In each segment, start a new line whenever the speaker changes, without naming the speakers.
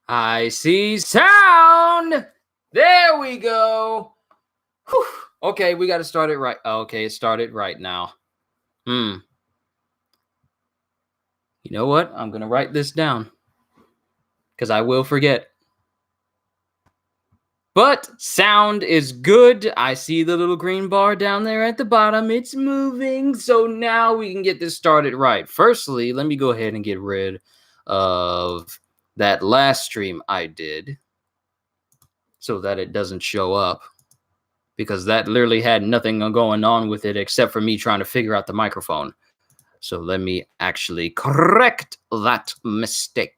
I see sound. There we go. Whew. Okay, we got to start it right. Okay, it started right now. You know what? I'm going to write this down because I will forget. But sound is good. I see the little green bar down there at the bottom. It's moving. So now we can get this started right. Firstly, let me go ahead and get rid of that last stream I did so that it doesn't show up, because that literally had nothing going on with it except for me trying to figure out the microphone. So let me actually correct that mistake.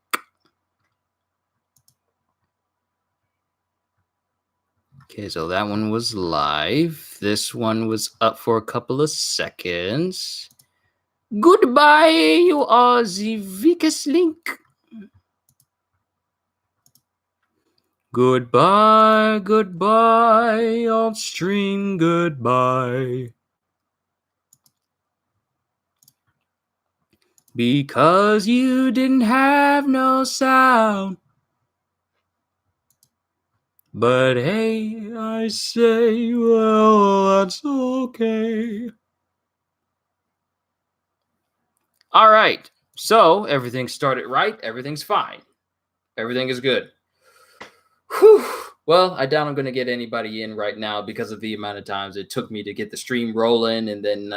Okay, so that one was live. This one was up for a couple of seconds. Goodbye, you are the weakest link. Goodbye, goodbye, off stream, goodbye. Because you didn't have no sound. But hey, I say, well, that's okay. All right, so everything started right. Everything's fine. Everything is good. Whew. Well, I doubt I'm going to get anybody in right now because of the amount of times it took me to get the stream rolling, and then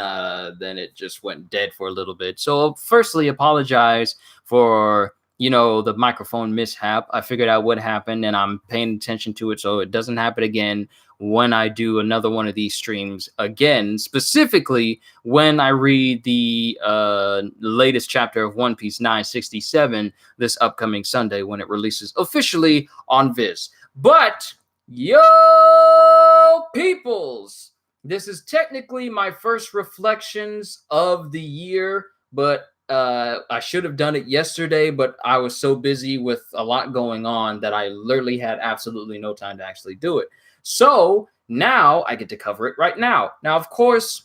it just went dead for a little bit. So, firstly, apologize for the microphone mishap. I figured out what happened, and I'm paying attention to it so it doesn't happen again when I do another one of these streams again. Specifically, when I read the latest chapter of One Piece 967 this upcoming Sunday when it releases officially on Viz. But yo, peoples, this is technically my first reflections of the year, but I should have done it yesterday, but I was so busy with a lot going on that I literally had absolutely no time to actually do it. So now I get to cover it right now. Now, of course,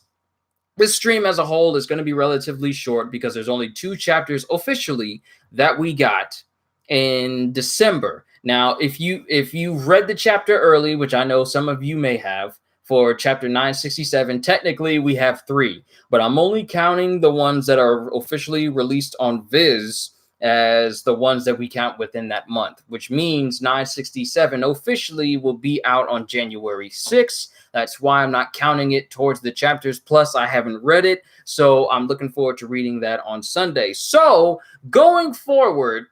this stream as a whole is going to be relatively short because there's only 2 chapters officially that we got in December. Now, if you've read the chapter early, which I know some of you may have, for chapter 967, technically we have 3, but I'm only counting the ones that are officially released on Viz as the ones that we count within that month, which means 967 officially will be out on January 6th. That's why I'm not counting it towards the chapters. Plus, I haven't read it, so I'm looking forward to reading that on Sunday. So, going forward,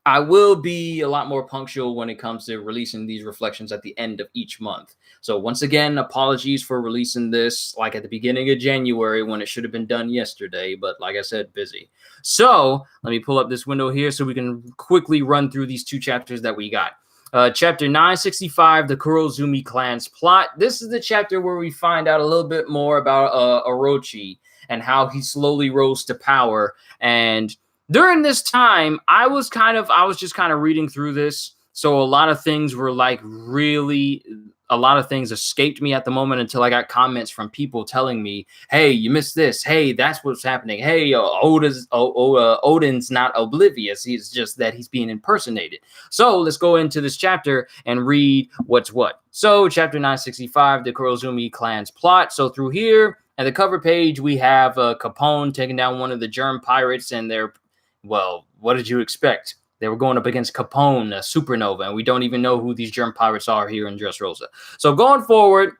I will be a lot more punctual when it comes to releasing these reflections at the end of each month. So once again, apologies for releasing this like at the beginning of January when it should have been done yesterday. But like I said, busy. So let me pull up this window here so we can quickly run through these 2 chapters that we got. Chapter 965, the Kurozumi clan's plot. This is the chapter where we find out a little bit more about Orochi and how he slowly rose to power. And during this time, I was just kind of reading through this. So a lot of things were like a lot of things escaped me at the moment until I got comments from people telling me, hey, you missed this. Hey, that's what's happening. Hey, Odin's not oblivious. He's just that he's being impersonated. So let's go into this chapter and read what's what. So chapter 965, the Kurozumi clan's plot. So through here at the cover page, we have Capone taking down one of the germ pirates, and well, what did you expect? They were going up against Capone, a supernova, and we don't even know who these germ pirates are here in Dressrosa. So going forward,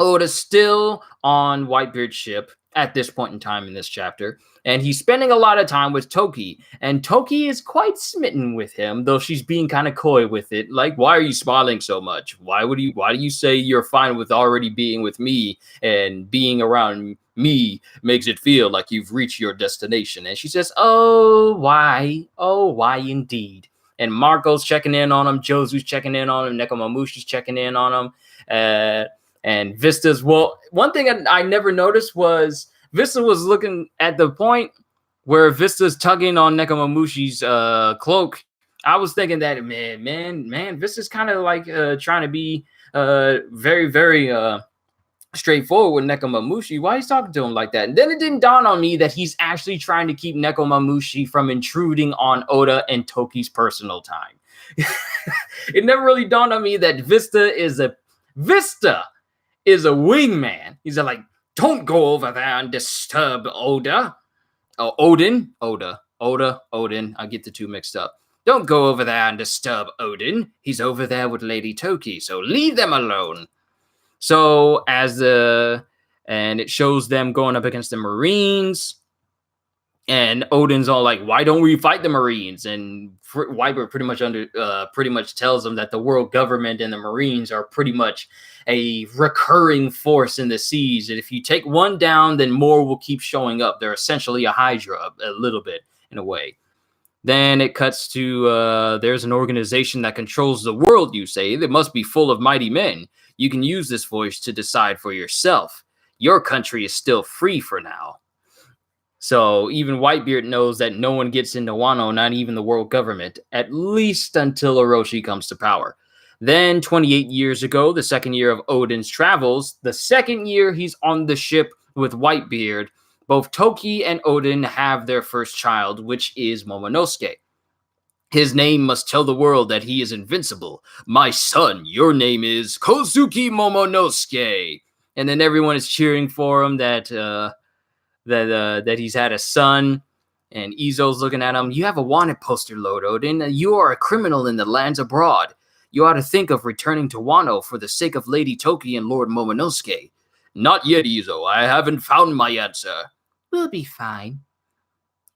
Oda's still on Whitebeard's ship at this point in time in this chapter, and he's spending a lot of time with Toki, and Toki is quite smitten with him, though she's being kind of coy with it. Like, why are you smiling so much? Why do you say you're fine with already being with me, and being around me makes it feel like you've reached your destination? And she says, oh, why indeed? And Marco's checking in on him, Josu's checking in on him, Nekomamushi's checking in on him, and Vista's, well, one thing I never noticed was Vista was looking at the point where Vista's tugging on Nekomamushi's cloak. I was thinking that, man, Vista's kind of like trying to be very, very straightforward with Nekomamushi. Why he's talking to him like that? And then it didn't dawn on me that he's actually trying to keep Nekomamushi from intruding on Oda and Toki's personal time. It never really dawned on me that Vista is a wingman. He's like, don't go over there and disturb Oda. Oh, Odin. I get the two mixed up. Don't go over there and disturb Odin. He's over there with Lady Toki, so leave them alone. So and it shows them going up against the Marines. And Odin's all like, why don't we fight the Marines? And Whitebeard pretty much tells them that the world government and the Marines are pretty much a recurring force in the seas. And if you take one down, then more will keep showing up. They're essentially a Hydra, a little bit, in a way. Then it cuts to, there's an organization that controls the world, you say. They must be full of mighty men. You can use this voice to decide for yourself. Your country is still free for now. So even Whitebeard knows that no one gets into Wano, not even the world government, at least until Orochi comes to power. Then 28 years ago, the second year of Odin's travels, the second year he's on the ship with Whitebeard, both Toki and Odin have their first child, which is Momonosuke. His name must tell the world that he is invincible. My son, your name is Kozuki Momonosuke. And then everyone is cheering for him that he's had a son, and Izo's looking at him. You have a wanted poster, Lord Odin. You are a criminal in the lands abroad. You ought to think of returning to Wano for the sake of Lady Toki and Lord Momonosuke. Not yet, Izo. I haven't found my answer. We'll be fine.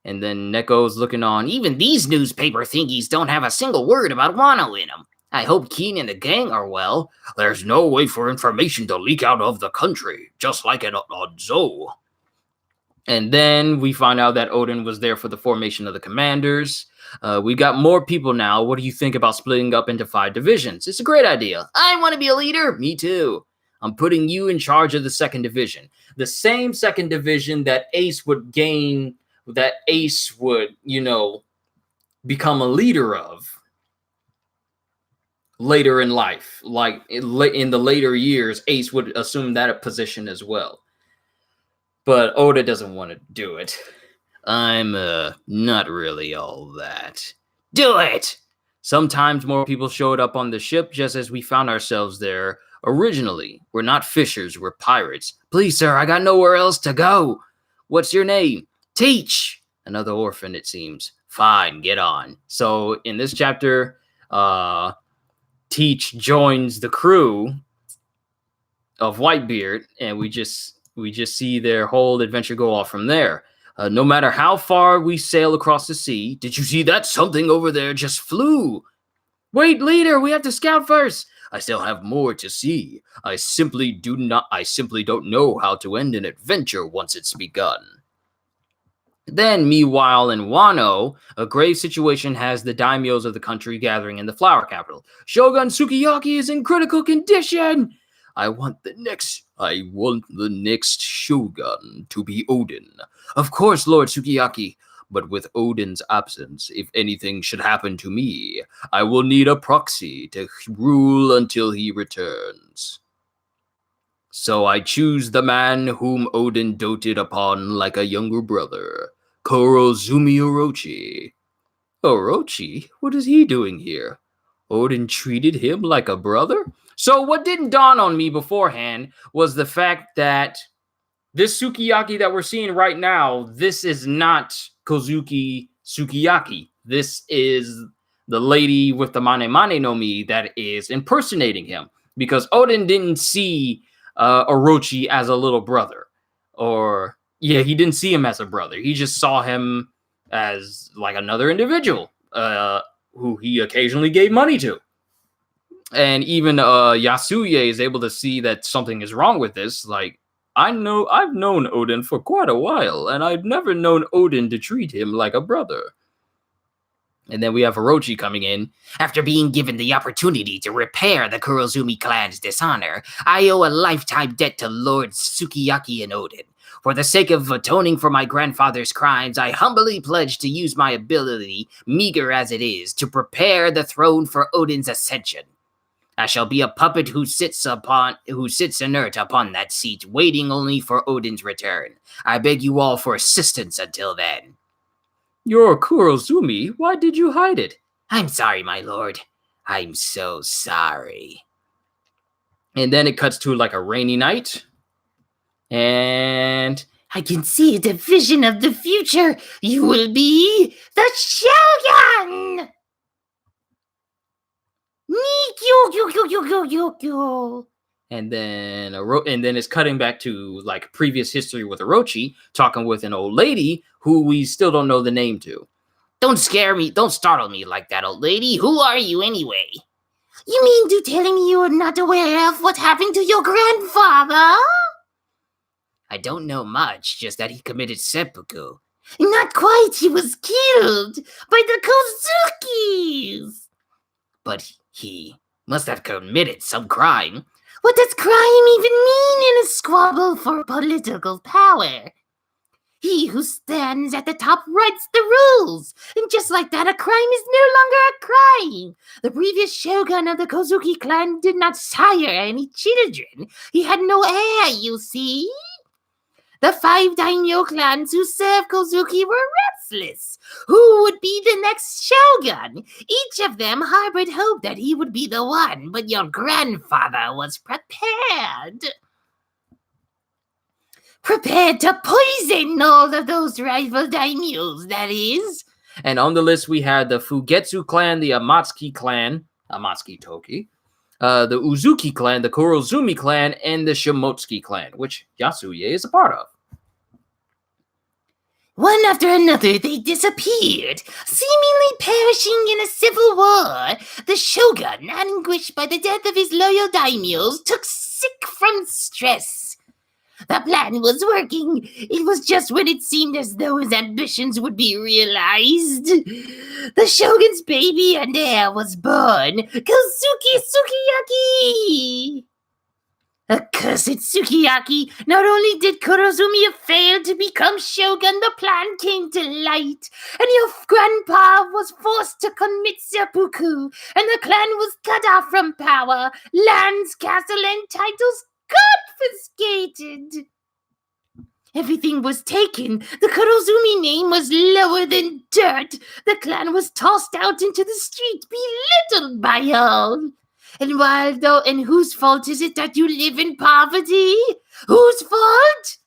And then Neko's looking on. Even these newspaper thingies don't have a single word about Wano in them. I hope Keen and the gang are well. There's no way for information to leak out of the country, just like on Zou. And then we find out that Odin was there for the formation of the commanders. We got more people now. What do you think about splitting up into 5 divisions? It's a great idea. I want to be a leader. Me too. I'm putting you in charge of the 2nd division. The same 2nd division that Ace would gain, that Ace would, become a leader of later in life. Like in the later years, Ace would assume that position as well. But Oda doesn't want to do it. I'm not really all that. Do it! Sometimes more people showed up on the ship just as we found ourselves there. Originally, we're not fishers, we're pirates. Please, sir, I got nowhere else to go. What's your name? Teach! Another orphan, it seems. Fine, get on. So, in this chapter, Teach joins the crew of Whitebeard, and we just see their whole adventure go off from there. No matter how far we sail across the sea, did you see that? Something over there just flew. Wait, leader, we have to scout first. I still have more to see. I simply don't know how to end an adventure once it's begun. Then, meanwhile, in Wano, a grave situation has the daimyos of the country gathering in the flower capital. Shogun Sukiyaki is in critical condition. I want the next shogun to be Odin. Of course, Lord Sukiyaki. But with Odin's absence, if anything should happen to me, I will need a proxy to rule until he returns. So I choose the man whom Odin doted upon like a younger brother, Kurozumi Orochi. Orochi? What is he doing here? Odin treated him like a brother? So what didn't dawn on me beforehand was the fact that this Sukiyaki that we're seeing right now, this is not Kozuki Sukiyaki. This is the lady with the Mane Mane no Mi that is impersonating him, because Odin didn't see Orochi as a little brother. He didn't see him as a brother. He just saw him as like another individual who he occasionally gave money to. And even Yasuye is able to see that something is wrong with this. Like, I've known Odin for quite a while, and I've never known Odin to treat him like a brother. And then we have Orochi coming in. After being given the opportunity to repair the Kurozumi clan's dishonor, I owe a lifetime debt to Lords Sukiyaki and Odin. For the sake of atoning for my grandfather's crimes, I humbly pledge to use my ability, meager as it is, to prepare the throne for Odin's ascension.
I shall be a puppet who sits inert upon that seat, waiting only for Odin's return. I beg you all for assistance until then.
You're Kurozumi. Why did you hide it?
I'm sorry, my lord. I'm so sorry.
And then it cuts to like a rainy night. And
I can see the vision of the future. You will be the Shogun!
And then it's cutting back to like previous history with Orochi talking with an old lady who we still don't know the name to.
Don't scare me. Don't startle me like that, old lady. Who are you anyway? You mean to telling me you are not aware of what happened to your grandfather? I don't know much, just that he committed seppuku. Not quite. He was killed by the Kozukis. But he must have committed some crime. What does crime even mean in a squabble for political power? He who stands at the top writes the rules. And just like that, a crime is no longer a crime. The previous shogun of the Kozuki clan did not sire any children. He had no heir, you see. The 5 daimyo clans who served Kozuki were restless. Who would be the next shogun? Each of them harbored hope that he would be the one, but your grandfather was prepared. Prepared to poison all of those rival daimyos, that is.
And on the list, we had the Fugetsu clan, the Amatsuki clan, Amatsuki Toki, the Uzuki clan, the Kurozumi clan, and the Shimotsuki clan, which Yasuye is a part of.
One after another, they disappeared, seemingly perishing in a civil war. The shogun, anguished by the death of his loyal daimyos, took sick from stress. The plan was working. It was just when it seemed as though his ambitions would be realized. The shogun's baby and heir was born, Kozuki Sukiyaki. Accursed Sukiyaki! Not only did Kurozumi fail to become shogun, the plan came to light, and your grandpa was forced to commit seppuku, and the clan was cut off from power, lands, castle, and titles confiscated. Everything was taken. The Kurozumi name was lower than dirt. The clan was tossed out into the street, belittled by all. And whose fault is it that you live in poverty? Whose fault?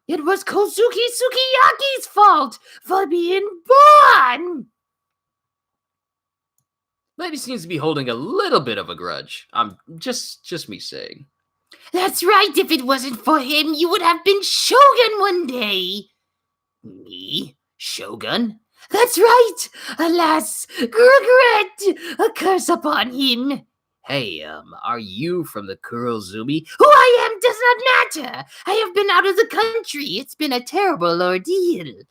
It was Kozuki Sukiyaki's fault for being born.
Lady seems to be holding a little bit of a grudge. I'm just me saying.
That's right. If it wasn't for him, you would have been shogun one day. Me? Shogun? That's right. Alas, regret. A curse upon him.
Hey, are you from the Kurozumi?
Who I am does not matter. I have been out of the country. It's been a terrible ordeal.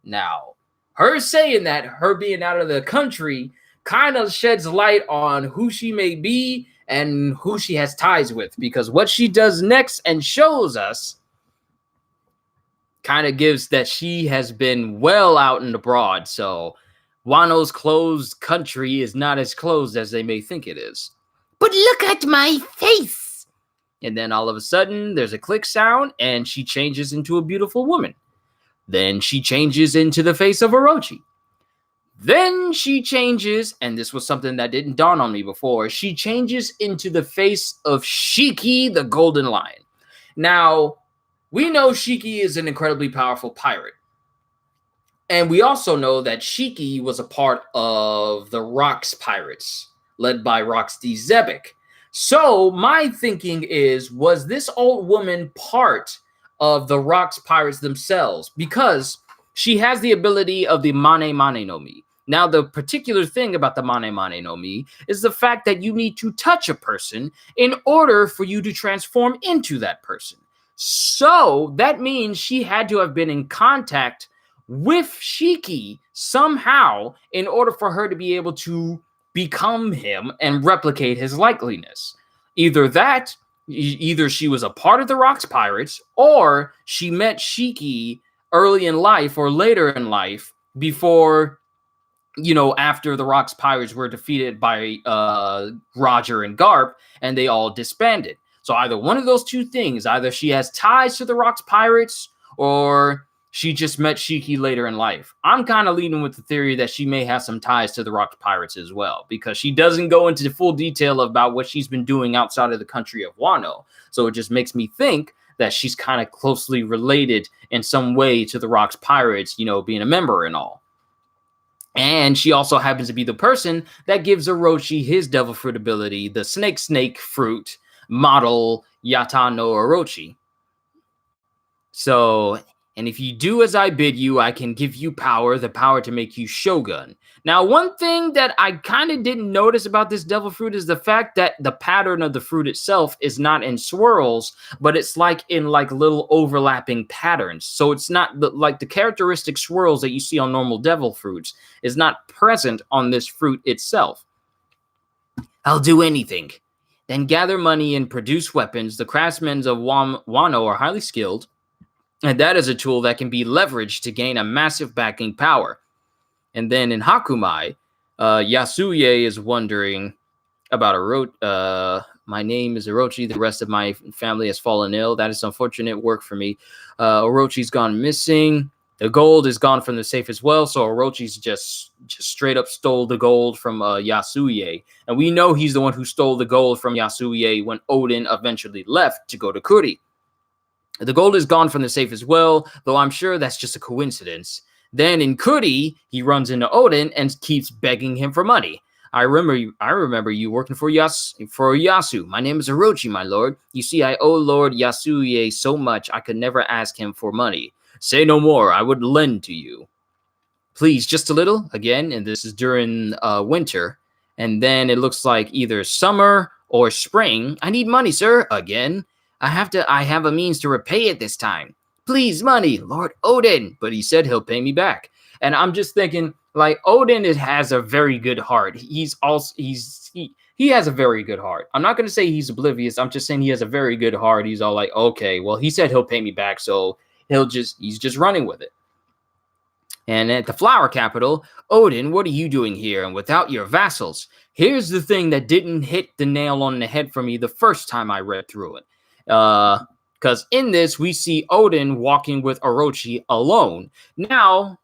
Now, her saying that, her being out of the country, kind of sheds light on who she may be and who she has ties with. Because what she does next and shows us kind of gives that she has been well out and abroad. So Wano's closed country is not as closed as they may think it is.
But look at my face!
And then all of a sudden, there's a click sound, and she changes into a beautiful woman. Then she changes into the face of Orochi. Then she changes, and this was something that didn't dawn on me before, she changes into the face of Shiki, the Golden Lion. Now, we know Shiki is an incredibly powerful pirate. And we also know that Shiki was a part of the Rocks Pirates, led by Roxy Zebek. So my thinking is, was this old woman part of the Rocks Pirates themselves? Because she has the ability of the Mane Mane no Mi. Now, the particular thing about the Mane Mane no Mi is the fact that you need to touch a person in order for you to transform into that person. So that means she had to have been in contact with Shiki somehow in order for her to be able to become him and replicate his likeliness. Either she was a part of the Rocks Pirates, or she met Shiki early in life or later in life before after the Rock's pirates were defeated by Roger and Garp, and they all disbanded. So either one of those two things, either she has ties to the Rock's pirates, or she just met Shiki later in life. I'm kind of leaning with the theory that she may have some ties to the Rock's pirates as well, because she doesn't go into full detail about what she's been doing outside of the country of Wano. So it just makes me think that she's kind of closely related in some way to the Rock's pirates, being a member and all. And she also happens to be the person that gives Orochi his devil fruit ability, the snake fruit model Yata no Orochi. So, and if you do as I bid you, I can give you the power to make you Shogun. Now, one thing that I kind of didn't notice about this devil fruit is the fact that the pattern of the fruit itself is not in swirls, but it's in little overlapping patterns. So it's not like the characteristic swirls that you see on normal devil fruits is not present on this fruit itself. I'll do anything. Then gather money and produce weapons. The craftsmen of Wano are highly skilled, and that is a tool that can be leveraged to gain a massive backing power. And then in Hakumai, Yasuye is wondering about Orochi. My name is Orochi. The rest of my family has fallen ill. That is unfortunate work for me. Orochi's gone missing. The gold is gone from the safe as well. So Orochi's just straight up stole the gold from Yasuye. And we know he's the one who stole the gold from Yasuye when Oden eventually left to go to Kuri. The gold is gone from the safe as well, though I'm sure that's just a coincidence. Then in Kuri, he runs into Oden and keeps begging him for money. I remember you working for Yasu. My name is Orochi, my lord. You see, I owe Lord Yasuye so much I could never ask him for money. Say no more, I would lend to you. Please, just a little, again, and this is during winter. And then it looks like either summer or spring. I need money, sir, again. I have a means to repay it this time. Please, money, Lord Oden. But he said he'll pay me back. And I'm just thinking, Oden has a very good heart. He has a very good heart. I'm not going to say he's oblivious. I'm just saying he has a very good heart. He's all like, okay, well, he said he'll pay me back, so he's just running with it. And at the flower capital, Oden, what are you doing here? And without your vassals? Here's the thing that didn't hit the nail on the head for me the first time I read through it. Because in this, we see Oden walking with Orochi alone. Now,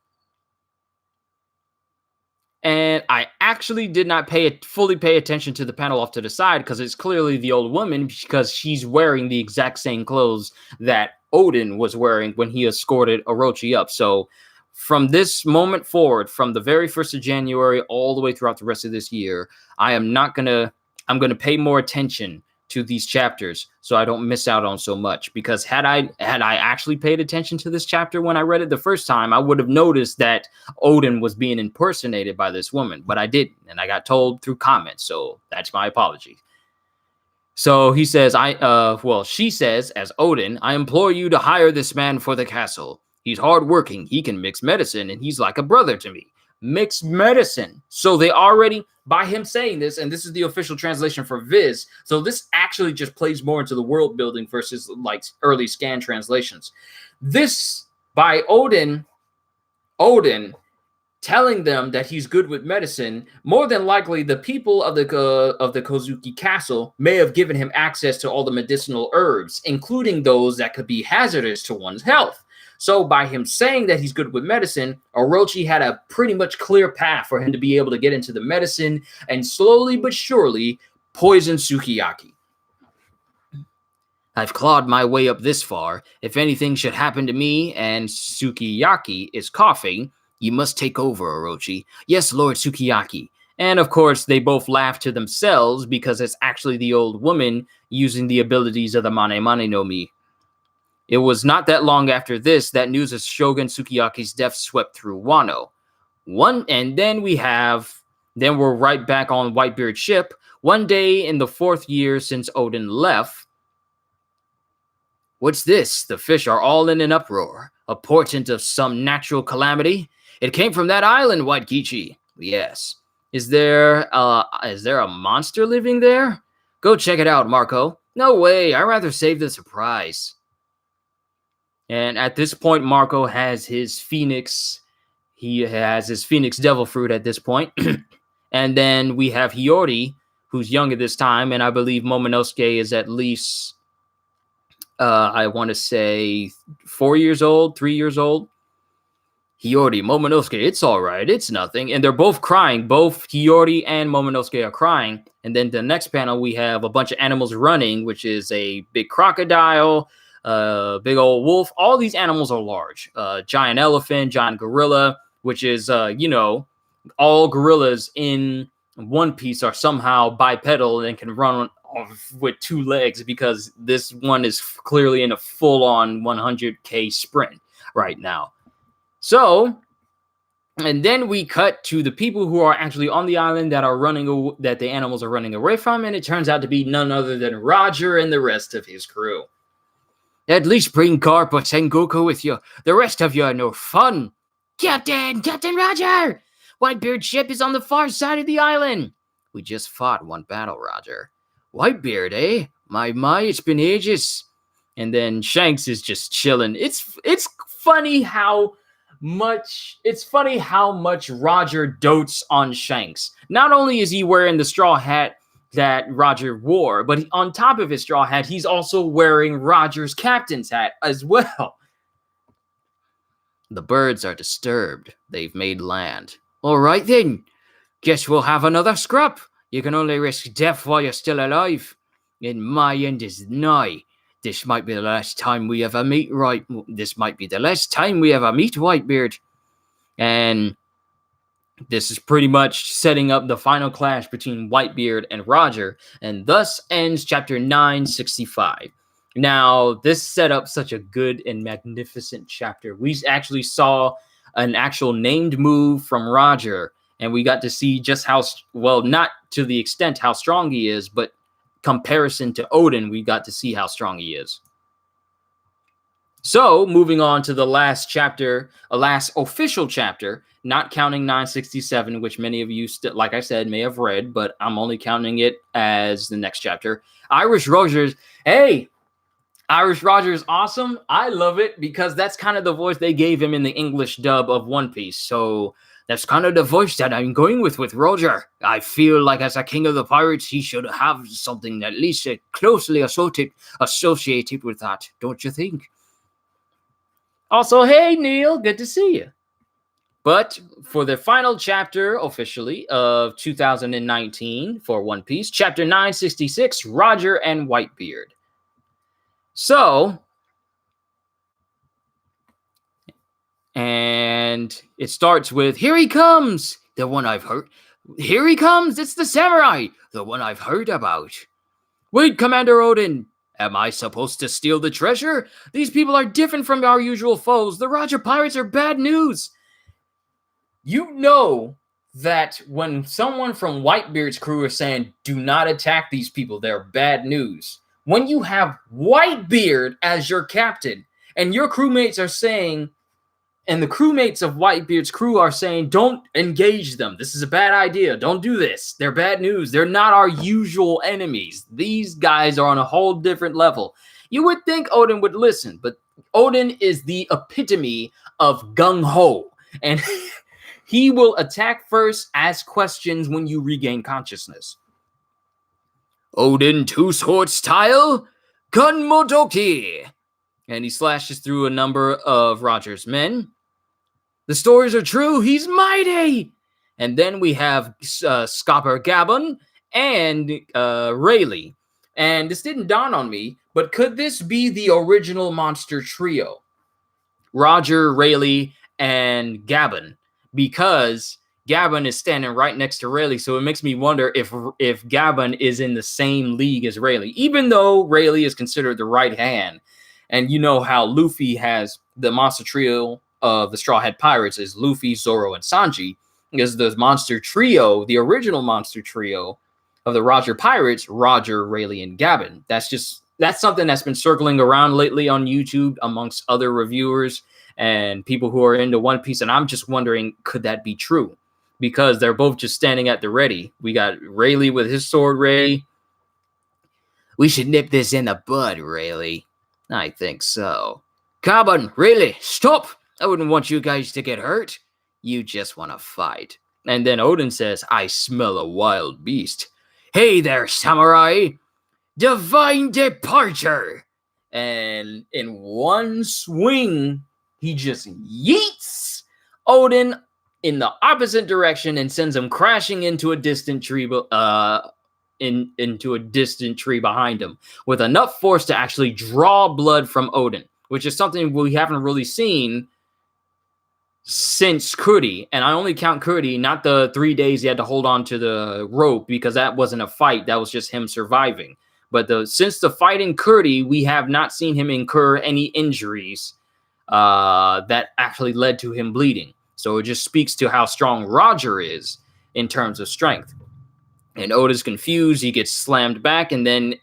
and I actually did not fully pay attention to the panel off to the side because it's clearly the old woman because she's wearing the exact same clothes that Oden was wearing when he escorted Orochi up. So from this moment forward, from the very 1st of January all the way throughout the rest of this year, I'm going to pay more attention to these chapters so I don't miss out on so much, because had I actually paid attention to this chapter when I read it the first time, I would have noticed that Oden was being impersonated by this woman, but I didn't, and I got told through comments, so that's my apology. So he says, she says, as Oden, I implore you to hire this man for the castle. He's hardworking, he can mix medicine, and he's like a brother to me. Mixed medicine. So they already, by him saying this, and this is the official translation for Viz, so this actually just plays more into the world building versus early scan translations. This, by Oden telling them that he's good with medicine, more than likely the people of the Kozuki Castle may have given him access to all the medicinal herbs, including those that could be hazardous to one's health. So by him saying that he's good with medicine, Orochi had a pretty much clear path for him to be able to get into the medicine and slowly but surely poison Sukiyaki. I've clawed my way up this far. If anything should happen to me and Sukiyaki is coughing, you must take over, Orochi. Yes, Lord Sukiyaki. And of course, they both laugh to themselves because it's actually the old woman using the abilities of the Mane Mane no Mi. It was not that long after this that news of Shogun Sukiyaki's death swept through Wano. Then we're right back on Whitebeard's ship. One day in the 4th year since Oden left. What's this? The fish are all in an uproar. A portent of some natural calamity? It came from that island, White Kichi. Yes. Is there a monster living there? Go check it out, Marco. No way. I'd rather save the surprise. And at this point, Marco has his Phoenix. He has his Phoenix Devil Fruit at this point. And then we have Hiyori, who's young at this time, and I believe Momonosuke is at least, I want to say 4 years old, 3 years old. Hiyori, Momonosuke, it's all right, it's nothing. And they're both crying. Both Hiyori and Momonosuke are crying. And then the next panel, we have a bunch of animals running, which is a big crocodile, big old wolf. All these animals are large. Giant elephant, giant gorilla, which is, all gorillas in One Piece are somehow bipedal and can run with 2 legs, because this one is clearly in a full-on 100K sprint right now. So, and then we cut to the people who are actually on the island that the animals are running away from, and it turns out to be none other than Roger and the rest of his crew. At least bring Garp or Sengoku with you. The rest of you are no fun. Captain Roger! Whitebeard's ship is on the far side of the island. We just fought one battle, Roger. Whitebeard, eh? My, it's been ages. And then Shanks is just chilling. It's funny how much Roger dotes on Shanks. Not only is he wearing the straw hat that Roger wore, but on top of his straw hat, he's also wearing Roger's captain's hat as well. The birds are disturbed. They've made land. All right, then. Guess we'll have another scrap. You can only risk death while you're still alive. And my end is nigh. This might be the last time we ever meet, Whitebeard. And this is pretty much setting up the final clash between Whitebeard and Roger. And thus ends chapter 965. Now, this set up such a good and magnificent chapter. We actually saw an actual named move from Roger, and we got to see just how, well, not to the extent how strong he is, but comparison to Oden, we got to see how strong he is. So, moving on to the last chapter, a last official chapter, not counting 967, which many of you, like I said, may have read, but I'm only counting it as the next chapter. Irish Rogers, hey! Irish Roger is awesome. I love it because that's kind of the voice they gave him in the English dub of One Piece. So that's kind of the voice that I'm going with Roger. I feel like as a king of the pirates, he should have something at least closely associated with that. Don't you think? Also, hey, Neil, good to see you. But for the final chapter, officially, of 2019 for One Piece, chapter 966, Roger and Whitebeard. So, and it starts with, here he comes, the one I've heard. Here he comes, it's the samurai, the one I've heard about. Wait, Commander Oden, am I supposed to steal the treasure? These people are different from our usual foes. The Roger pirates are bad news. You know that when someone from Whitebeard's crew is saying, do not attack these people, they're bad news. When you have Whitebeard as your captain, and your crewmates are saying, and the crewmates of Whitebeard's crew are saying, don't engage them. This is a bad idea. Don't do this. They're bad news. They're not our usual enemies. These guys are on a whole different level. You would think Oden would listen, but Oden is the epitome of gung-ho. And he will attack first, ask questions when you regain consciousness. Oden two-sword style, Gun Modoki. And he slashes through a number of Roger's men. The stories are true. He's mighty. And then we have Scopper Gabon and Rayleigh. And this didn't dawn on me, but could this be the original monster trio? Roger, Rayleigh, and Gabon. Because Gabon is standing right next to Rayleigh, so it makes me wonder if Gabon is in the same league as Rayleigh, even though Rayleigh is considered the right hand. And you know how Luffy has the monster trio of the Straw Hat Pirates is Luffy, Zoro, and Sanji. Because the monster trio, the original monster trio of the Roger Pirates, Roger, Rayleigh, and Gabon. That's something that's been circling around lately on YouTube amongst other reviewers and people who are into One Piece. And I'm just wondering, could that be true? Because they're both just standing at the ready. We got Rayleigh with his sword ready. We should nip this in the bud, Rayleigh. I think so. Gabon, Rayleigh, stop! I wouldn't want you guys to get hurt. You just want to fight. And then Odin says, I smell a wild beast. Hey there, samurai! Divine departure! And in one swing, he just yeets Odin in the opposite direction and sends him crashing into a distant tree, into a distant tree behind him, with enough force to actually draw blood from Odin, which is something we haven't really seen since Kurdi. And I only count Kurdi, not the 3 days he had to hold on to the rope, because that wasn't a fight. That was just him surviving. But since the fight in Kurdi, we have not seen him incur any injuries that actually led to him bleeding. So it just speaks to how strong Roger is in terms of strength. And Odin's confused. He gets slammed back, and then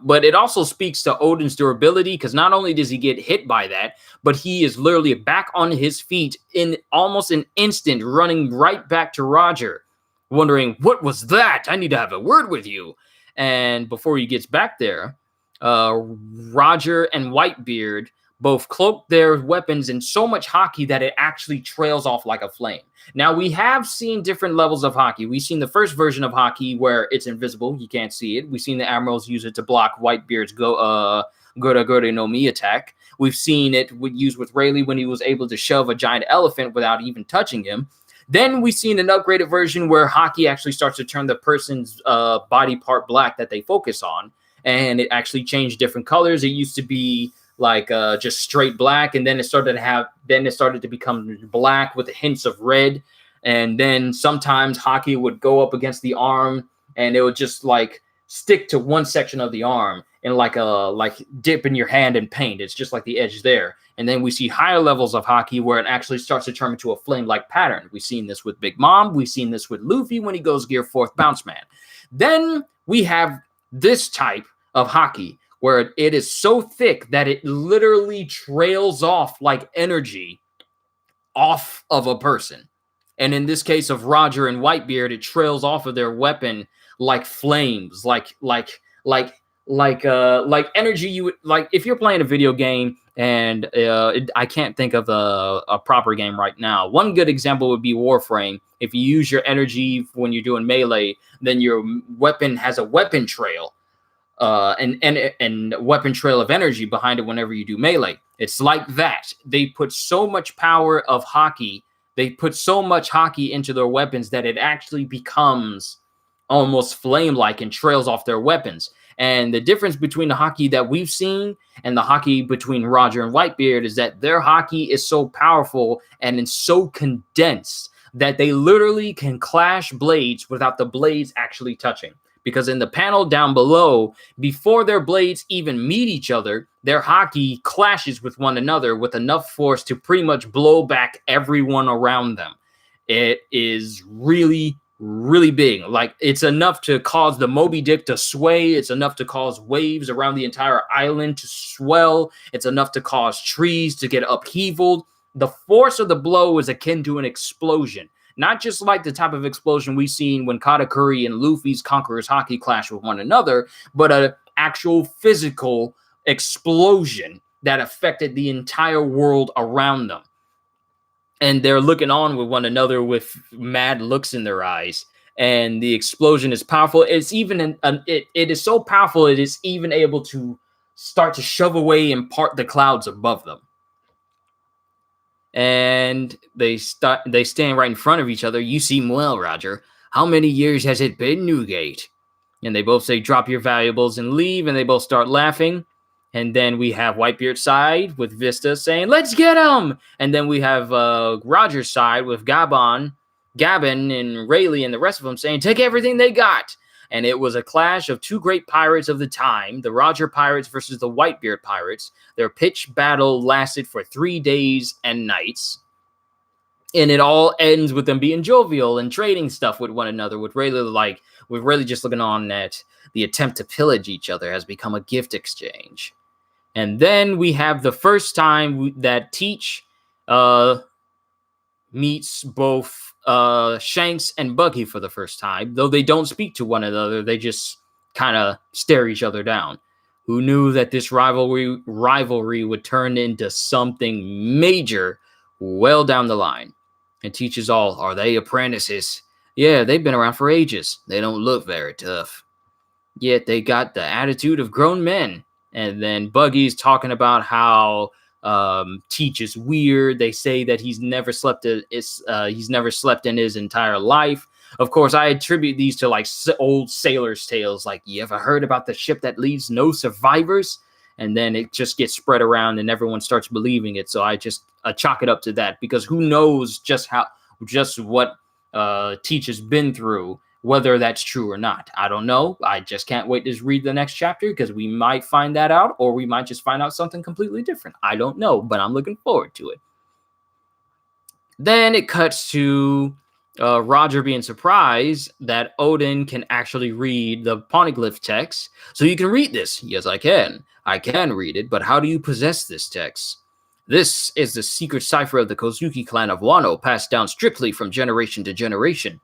but it also speaks to Odin's durability, because not only does he get hit by that, but he is literally back on his feet in almost an instant, running right back to Roger, wondering, what was that? I need to have a word with you. And before he gets back there, Roger and Whitebeard both cloak their weapons in so much haki that it actually trails off like a flame. Now, we have seen different levels of haki. We've seen the first version of haki where it's invisible. You can't see it. We've seen the admirals use it to block Whitebeard's Gura no Mi attack. We've seen it used with Rayleigh when he was able to shove a giant elephant without even touching him. Then we've seen an upgraded version where haki actually starts to turn the person's body part black that they focus on. And it actually changed different colors. It used to be like just straight black, and then it started to become black with hints of red. And then sometimes haki would go up against the arm, and it would just like stick to one section of the arm, and like dip in your hand in paint. It's just like the edge there. And then we see higher levels of haki where it actually starts to turn into a flame-like pattern. We've seen this with Big Mom. We've seen this with Luffy when he goes Gear 4th Bounce Man. Then we have this type of haki where it is so thick that it literally trails off like energy off of a person. And in this case of Roger and Whitebeard, it trails off of their weapon like flames, like energy you would like if you're playing a video game. And I can't think of a proper game right now. One good example would be Warframe. If you use your energy when you're doing melee, then your weapon has a weapon trail. And weapon trail of energy behind it whenever you do melee. It's like that. They put so much power of haki. They put so much haki into their weapons that it actually becomes almost flame-like and trails off their weapons. And the difference between the haki that we've seen and the haki between Roger and Whitebeard is that their haki is so powerful and it's so condensed that they literally can clash blades without the blades actually touching. Because in the panel down below, before their blades even meet each other, their haki clashes with one another with enough force to pretty much blow back everyone around them. It is really, really big. Like, it's enough to cause the Moby Dick to sway. It's enough to cause waves around the entire island to swell. It's enough to cause trees to get upheavaled. The force of the blow is akin to an explosion. Not just like the type of explosion we've seen when Katakuri and Luffy's Conqueror's haki clash with one another, but an actual physical explosion that affected the entire world around them. And they're looking on with one another with mad looks in their eyes. And the explosion is powerful. It's even it is so powerful it is even able to start to shove away and part the clouds above them. And they stand right in front of each other. You seem well, Roger. How many years has it been, Newgate? And they both say, drop your valuables and leave. And they both start laughing. And then we have Whitebeard's side with Vista saying, let's get him. And then we have Roger's side with Gabon, and Rayleigh and the rest of them saying, take everything they got. And it was a clash of two great pirates of the time, the Roger pirates versus the Whitebeard pirates. Their pitched battle lasted for 3 days and nights. And it all ends with them being jovial and trading stuff with one another, with Rayleigh just looking on at the attempt to pillage each other has become a gift exchange. And then we have the first time that Teach meets both Shanks and Buggy for the first time, though they don't speak to one another. They just kind of stare each other down. Who knew that this rivalry would turn into something major well down the line? and teaches all. Are they apprentices? Yeah, they've been around for ages. They don't look very tough. Yet they got the attitude of grown men. And then Buggy's talking about how Teach is weird. They say that he's never slept in his entire life. Of course, I attribute these to like old sailors' tales. Like, you ever heard about the ship that leaves no survivors? And then it just gets spread around and everyone starts believing it. So I just chalk it up to that, because who knows just what Teach has been through, whether that's true or not. I don't know. I just can't wait to read the next chapter, because we might find that out, or we might just find out something completely different. I don't know, but I'm looking forward to it. Then it cuts to Roger being surprised that Odin can actually read the poneglyph text. So you can read this. Yes, I can. I can read it, but how do you possess this text? This is the secret cipher of the Kozuki clan of Wano, passed down strictly from generation to generation.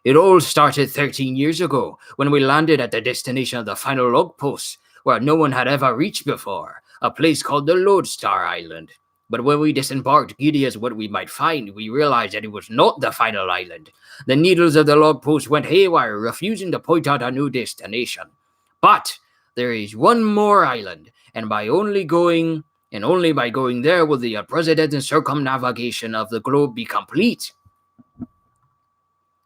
It all started 13 years ago, when we landed at the destination of the final log post, where no one had ever reached before, a place called the Lodestar Island. But when we disembarked, giddy as what we might find, we realized that it was not the final island. The needles of the log post went haywire, refusing to point out a new destination. But there is one more island, and only by going there will the unprecedented circumnavigation of the globe be complete.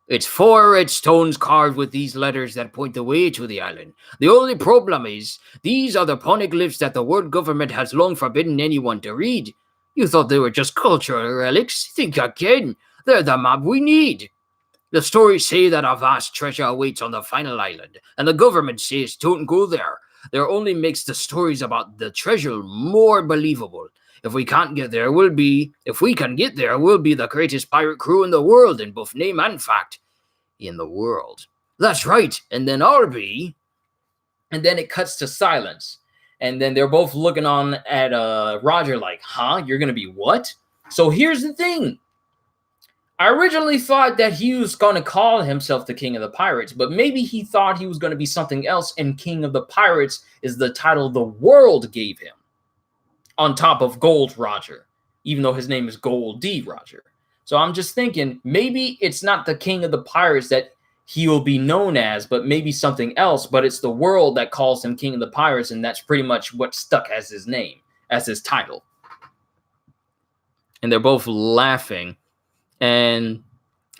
It's 4 red stones carved with these letters that point the way to the island. The only problem is, these are the poneglyphs that the world government has long forbidden anyone to read. You thought they were just cultural relics? Think again. They're the map we need. The stories say that a vast treasure awaits on the final island, and the government says don't go there. There only makes the stories about the treasure more believable. If we can get there, we'll be the greatest pirate crew in the world, in both name and fact. In the world. That's right. And then I'll be. And then it cuts to silence. And then they're both looking on at Roger like, huh? You're going to be what? So here's the thing. I originally thought that he was going to call himself the King of the Pirates, but maybe he thought he was going to be something else, and King of the Pirates is the title the world gave him, on top of Gold Roger, even though his name is Gold D. Roger. So I'm just thinking, maybe it's not the King of the Pirates that he will be known as, but maybe something else, but it's the world that calls him King of the Pirates, and that's pretty much what stuck as his name, as his title. And they're both laughing, and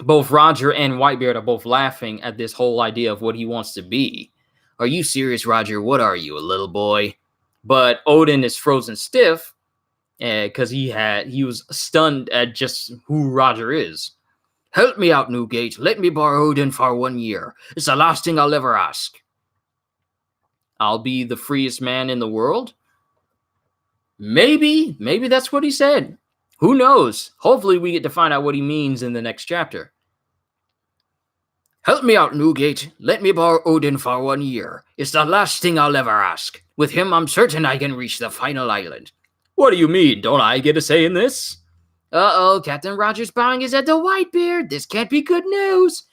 both Roger and Whitebeard are both laughing at this whole idea of what he wants to be. Are you serious, Roger? What are you, a little boy? But Odin is frozen stiff because he was stunned at just who Roger is. Help me out, Newgate. Let me borrow Odin for 1 year. It's the last thing I'll ever ask. I'll be the freest man in the world? Maybe that's what he said. Who knows? Hopefully we get to find out what he means in the next chapter. Help me out, Newgate. Let me borrow Odin for 1 year. It's the last thing I'll ever ask. With him, I'm certain I can reach the final island. What do you mean? Don't I get a say in this? Uh-oh, Captain Rogers bowing his head to Whitebeard. This can't be good news.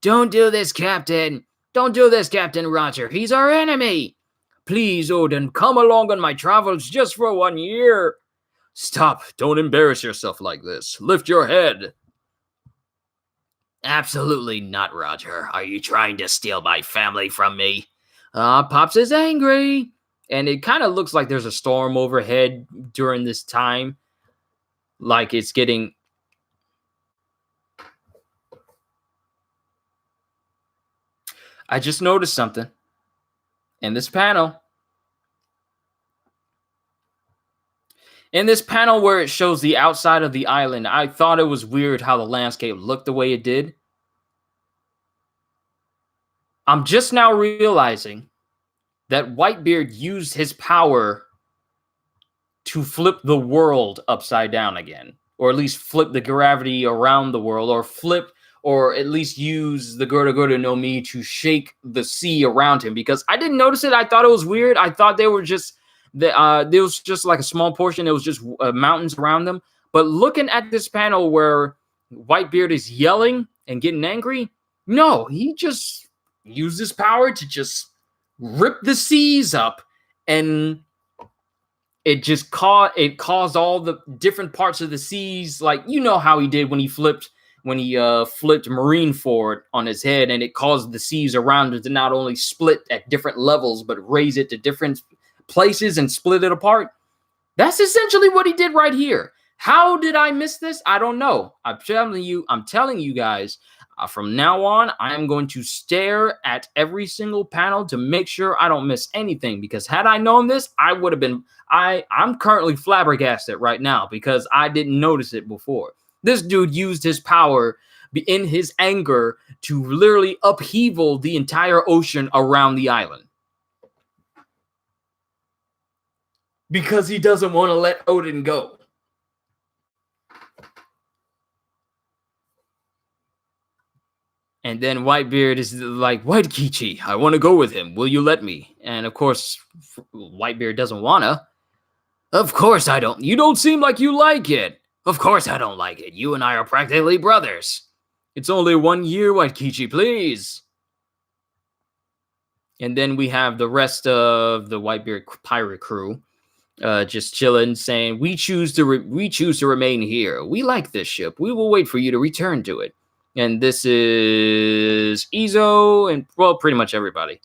Don't do this, Captain. Don't do this, Captain Roger. He's our enemy. Please, Odin, come along on my travels just for 1 year. Stop. Don't embarrass yourself like this. Lift your head. Absolutely not, Roger. Are you trying to steal my family from me? Pops is angry. And it kind of looks like there's a storm overhead during this time. Like it's getting... I just noticed something in this panel. In this panel where it shows the outside of the island, I thought it was weird how the landscape looked the way it did. I'm just now realizing that Whitebeard used his power to flip the world upside down again, or at least flip the gravity around the world, or at least use the Gurda Gurda no Mi to shake the sea around him, because I didn't notice it. I thought it was weird. I thought they were just... there was just like a small portion. It was just mountains around them. But looking at this panel where Whitebeard is yelling and getting angry, no, he just used his power to just rip the seas up and it caused all the different parts of the seas, like you know how he did when he flipped Marineford on his head, and it caused the seas around it to not only split at different levels but raise it to different places and split it apart. That's essentially what he did right here. How did I miss this? I don't know. I'm telling you guys, from now on, I am going to stare at every single panel to make sure I don't miss anything, because had I known this, I would have been, I'm currently flabbergasted right now because I didn't notice it before. This dude used his power in his anger to literally upheaval the entire ocean around the island. Because he doesn't want to let Odin go. And then Whitebeard is like, White Kichi, I want to go with him. Will you let me? And of course, Whitebeard doesn't want to. Of course I don't. You don't seem like you like it. Of course I don't like it. You and I are practically brothers. It's only 1 year, White Kichi, please. And then we have the rest of the Whitebeard pirate crew just chilling, saying, we choose to remain here. We like this ship. We will wait for you to return to it. And this is Izo and, well, pretty much everybody.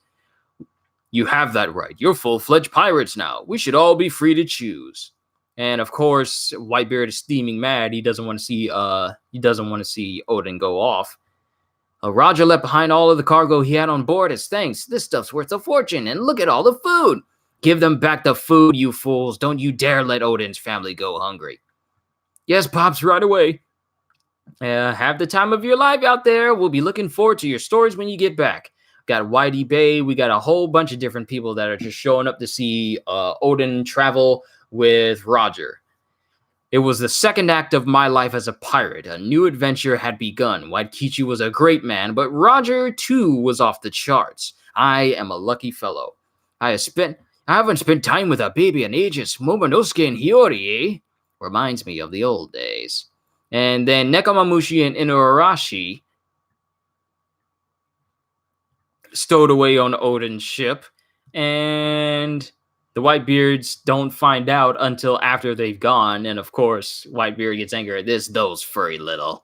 You have that right. You're full-fledged pirates now. We should all be free to choose. And of course, Whitebeard is steaming mad. He doesn't want to see Odin go off. Roger left behind all of the cargo he had on board as thanks. This stuff's worth a fortune, and look at all the food. Give them back the food, you fools. Don't you dare let Odin's family go hungry. Yes, Pops, right away. Have the time of your life out there. We'll be looking forward to your stories when you get back. Got Whitey Bay. We got a whole bunch of different people that are just showing up to see Odin travel with Roger. It was the second act of my life as a pirate. A new adventure had begun. White Kichi was a great man, but Roger, too, was off the charts. I am a lucky fellow. I haven't spent time with a baby in ages. Momonosuke and Hiyori, eh? Reminds me of the old days. And then Nekomamushi and Inuarashi stowed away on Odin's ship, and the Whitebeards don't find out until after they've gone. And of course, Whitebeard gets angry at this, those furry little.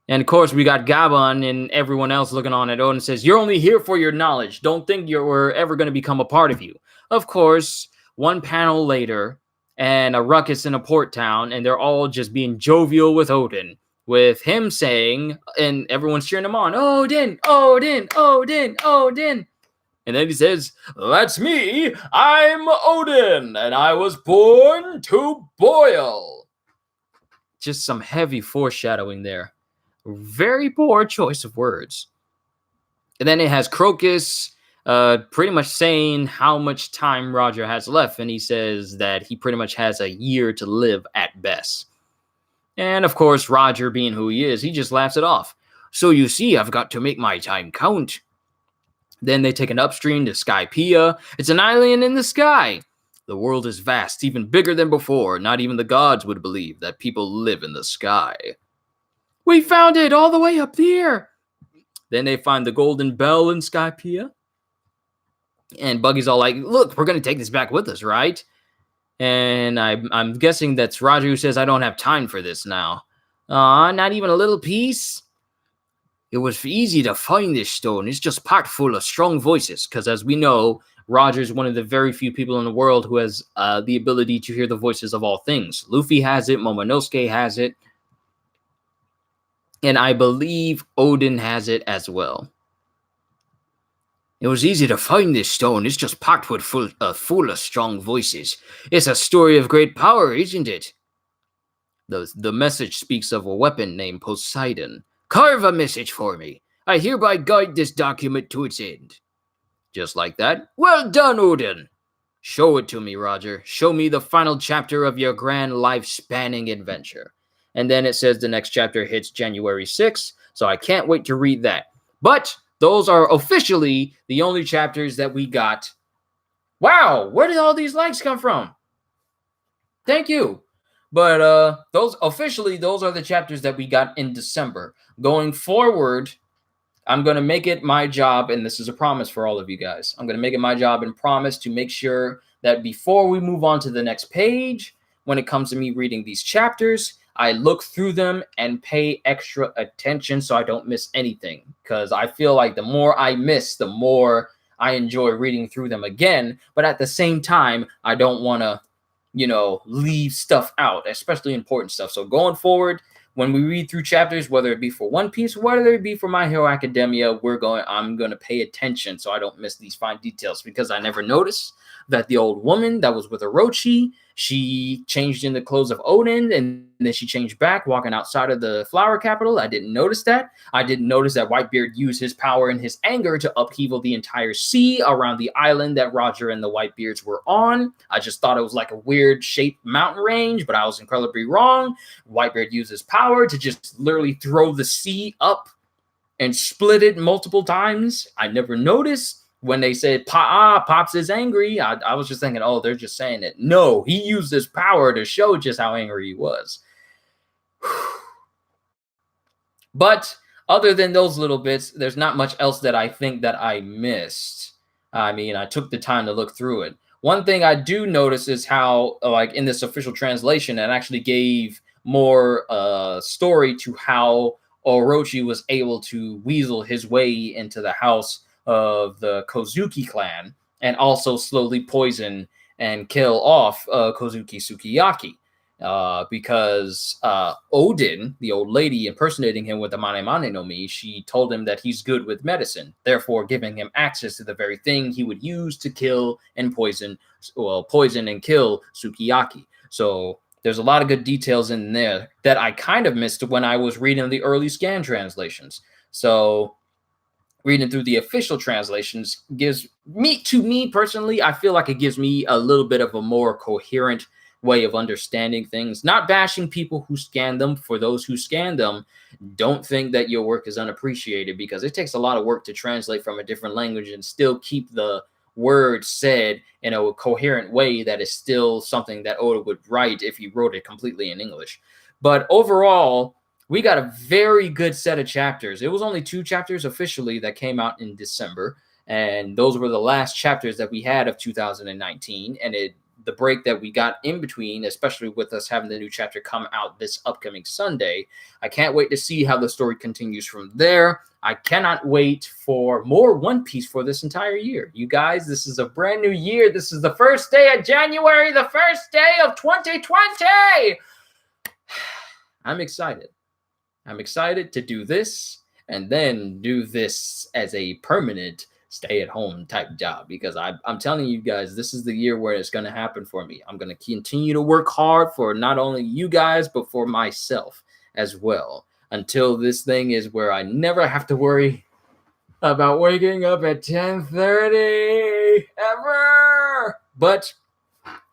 And of course, we got Gabon and everyone else looking on at Odin and says, you're only here for your knowledge. Don't think you're ever going to become a part of you. Of course, one panel later, and a ruckus in a port town, and they're all just being jovial with Odin, with him saying, and everyone's cheering him on, Odin, Odin, Odin, Odin. And then he says, that's me, I'm Odin, and I was born to boil. Just some heavy foreshadowing there. Very poor choice of words. And then it has Crocus pretty much saying how much time Roger has left, and he says that he pretty much has a year to live at best. And of course, Roger, being who he is, he just laughs it off. So you see, I've got to make my time count. Then they take an upstream to Skypiea. It's an island in the sky. The world is vast, even bigger than before. Not even the gods would believe that people live in the sky. We found it all the way up there. Then they find the golden bell in Skypiea. And Buggy's all like, look, we're going to take this back with us, right? And I'm guessing that's Roger who says, I don't have time for this now. Not even a little piece? It was easy to find this stone. It's just packed full of strong voices. Because as we know, Roger's one of the very few people in the world who has the ability to hear the voices of all things. Luffy has it. Momonosuke has it. And I believe Odin has it as well. It was easy to find this stone. It's just packed with full of strong voices. It's a story of great power, isn't it? The message speaks of a weapon named Poseidon. Carve a message for me. I hereby guide this document to its end. Just like that. Well done, Odin. Show it to me, Roger. Show me the final chapter of your grand life-spanning adventure. And then it says the next chapter hits January 6th, so I can't wait to read that. But those are officially the only chapters that we got. Wow, where did all these likes come from? Thank you. But those are the chapters that we got in December. Going forward, I'm going to make it my job, and this is a promise for all of you guys. I'm going to make it my job and promise to make sure that before we move on to the next page, when it comes to me reading these chapters, I look through them and pay extra attention so I don't miss anything. Because I feel like the more I miss, the more I enjoy reading through them again. But at the same time, I don't want to, leave stuff out, especially important stuff. So going forward, when we read through chapters, whether it be for One Piece, whether it be for My Hero Academia, I'm going to pay attention so I don't miss these fine details, because I never noticed that the old woman that was with Orochi, she changed in the clothes of Odin, and then she changed back walking outside of the flower capital. I didn't notice that. I didn't notice that Whitebeard used his power and his anger to upheaval the entire sea around the island that Roger and the Whitebeards were on. I just thought it was like a weird shaped mountain range, but I was incredibly wrong. Whitebeard used his power to just literally throw the sea up and split it multiple times. I never noticed. When they said Pops is angry, I was just thinking, oh, they're just saying it. No, he used his power to show just how angry he was. But other than those little bits, there's not much else that I think that I missed. I mean, I took the time to look through it. One thing I do notice is how, like, in this official translation, it actually gave more story to how Orochi was able to weasel his way into the house of the Kozuki clan, and also slowly poison and kill off Kozuki Sukiyaki. Because Odin, the old lady impersonating him with the Mane Mane no Mi, she told him that he's good with medicine, therefore giving him access to the very thing he would use to kill and poison and kill Sukiyaki. So there's a lot of good details in there that I kind of missed when I was reading the early scan translations. So reading through the official translations gives me personally, I feel like it gives me a little bit of a more coherent way of understanding things. Not bashing people who scan them. For those who scan them, don't think that your work is unappreciated, because it takes a lot of work to translate from a different language and still keep the words said in a coherent way that is still something that Oda would write if he wrote it completely in English. But overall, we got a very good set of chapters. It was only 2 chapters officially that came out in December, and those were the last chapters that we had of 2019. And the break that we got in between, especially with us having the new chapter come out this upcoming Sunday, I can't wait to see how the story continues from there. I cannot wait for more One Piece for this entire year. You guys, this is a brand new year. This is the first day of January, the first day of 2020. I'm excited. I'm excited to do this and then do this as a permanent stay-at-home type job, because I'm telling you guys, this is the year where it's going to happen for me. I'm going to continue to work hard for not only you guys, but for myself as well, until this thing is where I never have to worry about waking up at 10:30 ever. But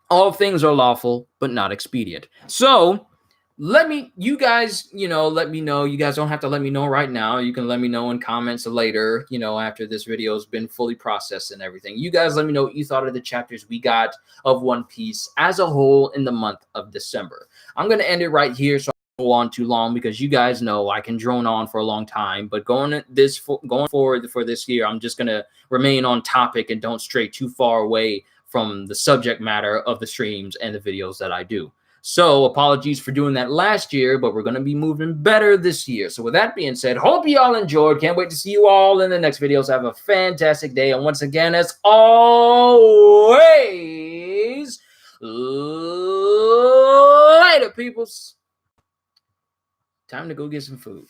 all things are lawful, but not expedient. So let me know. You guys don't have to let me know right now. You can let me know in comments later, after this video has been fully processed and everything. You guys let me know what you thought of the chapters we got of One Piece as a whole in the month of December. I'm going to end it right here, so I don't go on too long, because you guys know I can drone on for a long time. But going forward for this year, I'm just going to remain on topic and don't stray too far away from the subject matter of the streams and the videos that I do. So apologies for doing that last year, but we're going to be moving better this year. So with that being said, hope you all enjoyed. Can't wait to see you all in the next videos. Have a fantastic day. And once again, as always, later, peoples. Time to go get some food.